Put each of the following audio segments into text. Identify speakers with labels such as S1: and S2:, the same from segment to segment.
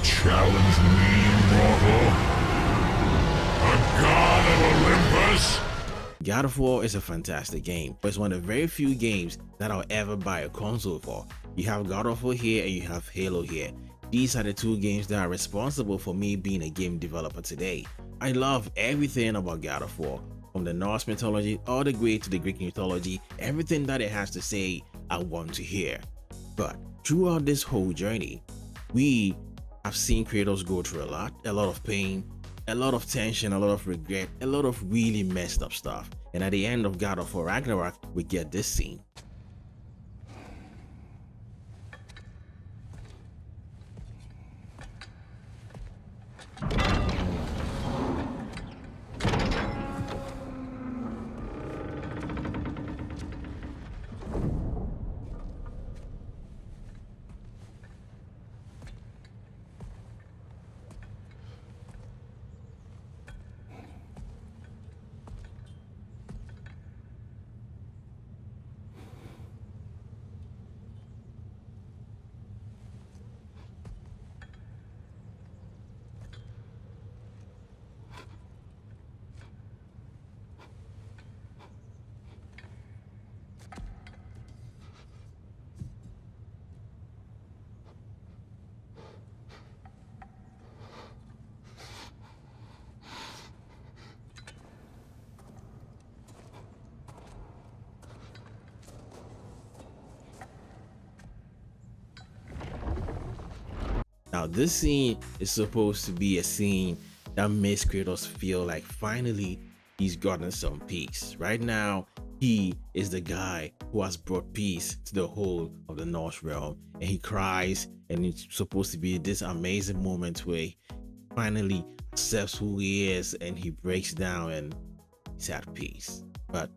S1: challenge me, mortal? A god of Olympus?
S2: God of War is a fantastic game. It's one of the very few games that I'll ever buy a console for. You have God of War here and you have Halo here. These are the two games that are responsible for me being a game developer today. I love everything about God of War, from the Norse mythology all the way to the Greek mythology. Everything that it has to say, I want to hear. But throughout this whole journey, we have seen Kratos go through a lot of pain, a lot of tension, a lot of regret, a lot of really messed up stuff. And at the end of God of War Ragnarok, we get this scene. Now, this scene is supposed to be a scene that makes Kratos feel like finally he's gotten some peace. Right now, he is the guy who has brought peace to the whole of the Norse realm, and he cries, and it's supposed to be this amazing moment where he finally accepts who he is and he breaks down and he's at peace. But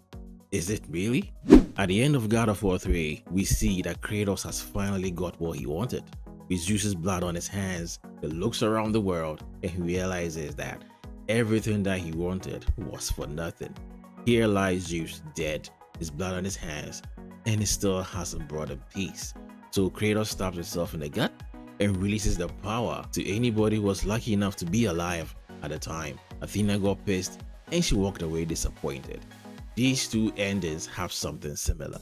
S2: is it really? At the end of God of War 3, we see that Kratos has finally got what he wanted. With Zeus's blood on his hands, he looks around the world and he realizes that everything that he wanted was for nothing. Here lies Zeus dead, his blood on his hands, and he still hasn't brought him peace. So Kratos stabs himself in the gut and releases the power to anybody who was lucky enough to be alive at the time. Athena got pissed and she walked away disappointed. These two endings have something similar.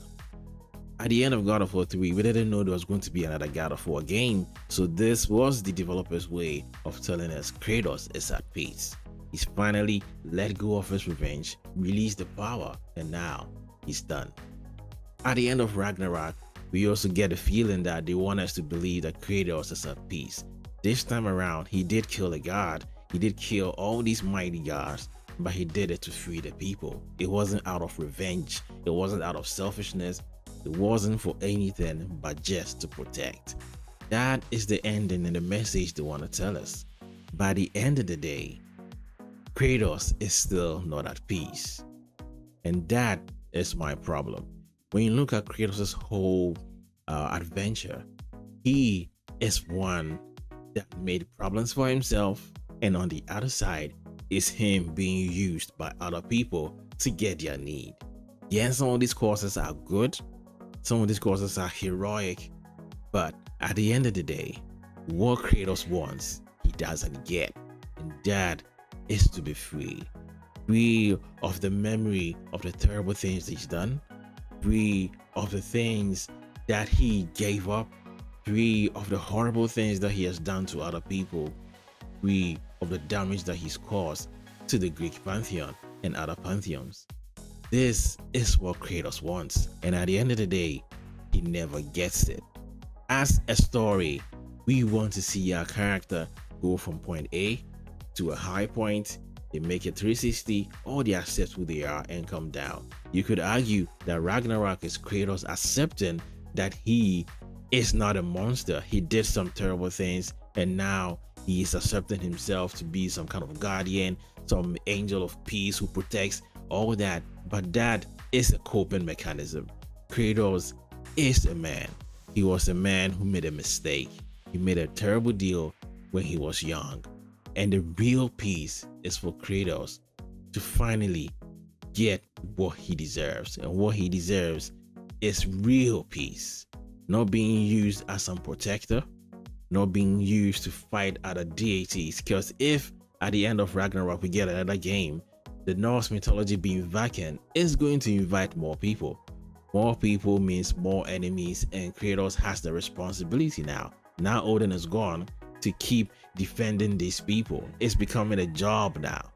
S2: At the end of God of War 3, we didn't know there was going to be another God of War game, so this was the developer's way of telling us Kratos is at peace. He's finally let go of his revenge, released the power, and now he's done. At the end of Ragnarok, we also get the feeling that they want us to believe that Kratos is at peace. This time around, he did kill a god, he did kill all these mighty gods, but he did it to free the people. It wasn't out of revenge, it wasn't out of selfishness, it wasn't for anything but just to protect. That is the ending and the message they want to tell us. By the end of the day, Kratos is still not at peace. And that is my problem. When you look at Kratos' whole adventure, he is one that made problems for himself, and on the other side is him being used by other people to get their need. Yes, some of these courses are good, some of these courses are heroic, but at the end of the day, what Kratos wants, he doesn't get, and that is to be free. Free of the memory of the terrible things that he's done, free of the things that he gave up, free of the horrible things that he has done to other people, free of the damage that he's caused to the Greek pantheon and other pantheons. This is what Kratos wants, and at the end of the day, he never gets it. As a story, we want to see our character go from point A to a high point, they make it 360, or they accept who they are and come down. You could argue that Ragnarok is Kratos accepting that he is not a monster. He did some terrible things, and now he is accepting himself to be some kind of guardian, some angel of peace who protects all that. But that is a coping mechanism. Kratos is a man. He was a man who made a mistake. He made a terrible deal when he was young. And the real peace is for Kratos to finally get what he deserves. And what he deserves is real peace. Not being used as some protector, not being used to fight other deities. Because if at the end of Ragnarok we get another game, the Norse mythology being vacant is going to invite more people. More people means more enemies, and Kratos has the responsibility now. Now Odin is gone to keep defending these people. It's becoming a job now.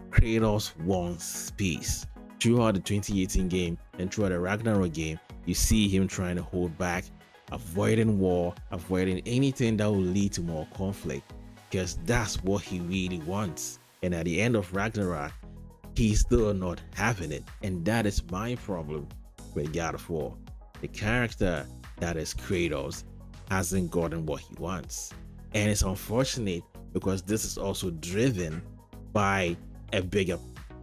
S2: Kratos wants peace. Throughout the 2018 game and throughout the Ragnarok game, you see him trying to hold back, avoiding war, avoiding anything that will lead to more conflict, because that's what he really wants. And at the end of Ragnarok, he's still not having it. And that is my problem with God of War. The character that is Kratos hasn't gotten what he wants. And it's unfortunate because this is also driven by a bigger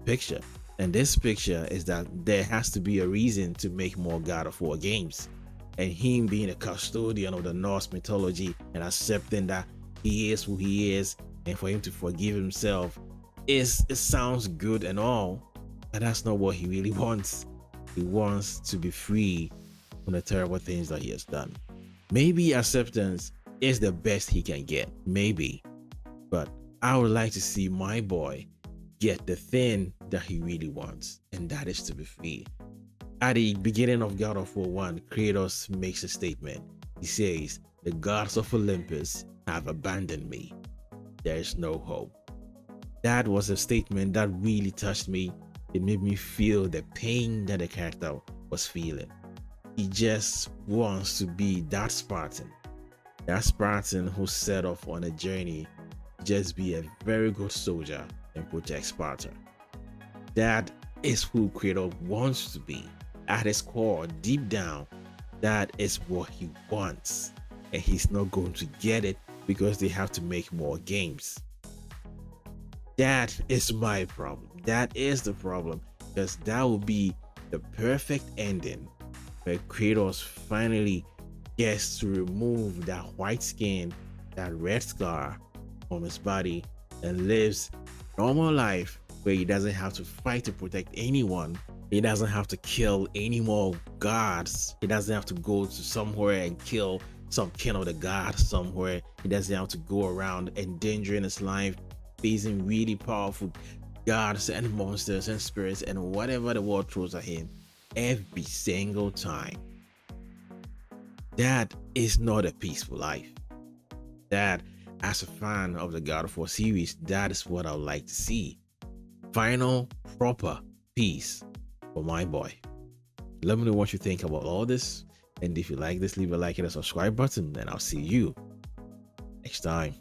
S2: picture. And this picture is that there has to be a reason to make more God of War games. And him being a custodian of the Norse mythology and accepting that he is who he is, and for him to forgive himself, it sounds good and all, but that's not what he really wants. He wants to be free from the terrible things that he has done. Maybe acceptance is the best he can get, maybe, but I would like to see my boy get the thing that he really wants, and that is to be free. At the beginning of God of War 1, Kratos makes a statement. He says, "The gods of Olympus have abandoned me. There is no hope." That was a statement that really touched me. It made me feel the pain that the character was feeling. He just wants to be that Spartan who set off on a journey to just be a very good soldier and protect Sparta. That is who Kratos wants to be. At his core, deep down, that is what he wants. And he's not going to get it because they have to make more games. That is my problem. That is the problem, because that will be the perfect ending where Kratos finally gets to remove that white skin, that red scar from his body, and lives normal life where he doesn't have to fight to protect anyone. He doesn't have to kill any more gods. He doesn't have to go to somewhere and kill some king of the gods somewhere. He doesn't have to go around endangering his life, facing really powerful gods and monsters and spirits and whatever the world throws at him every single time. That is not a peaceful life. That, as a fan of the God of War series, that is what I would like to see. Final, proper peace for my boy. Let me know what you think about all this. And if you like this, leave a like and a subscribe button, and I'll see you next time.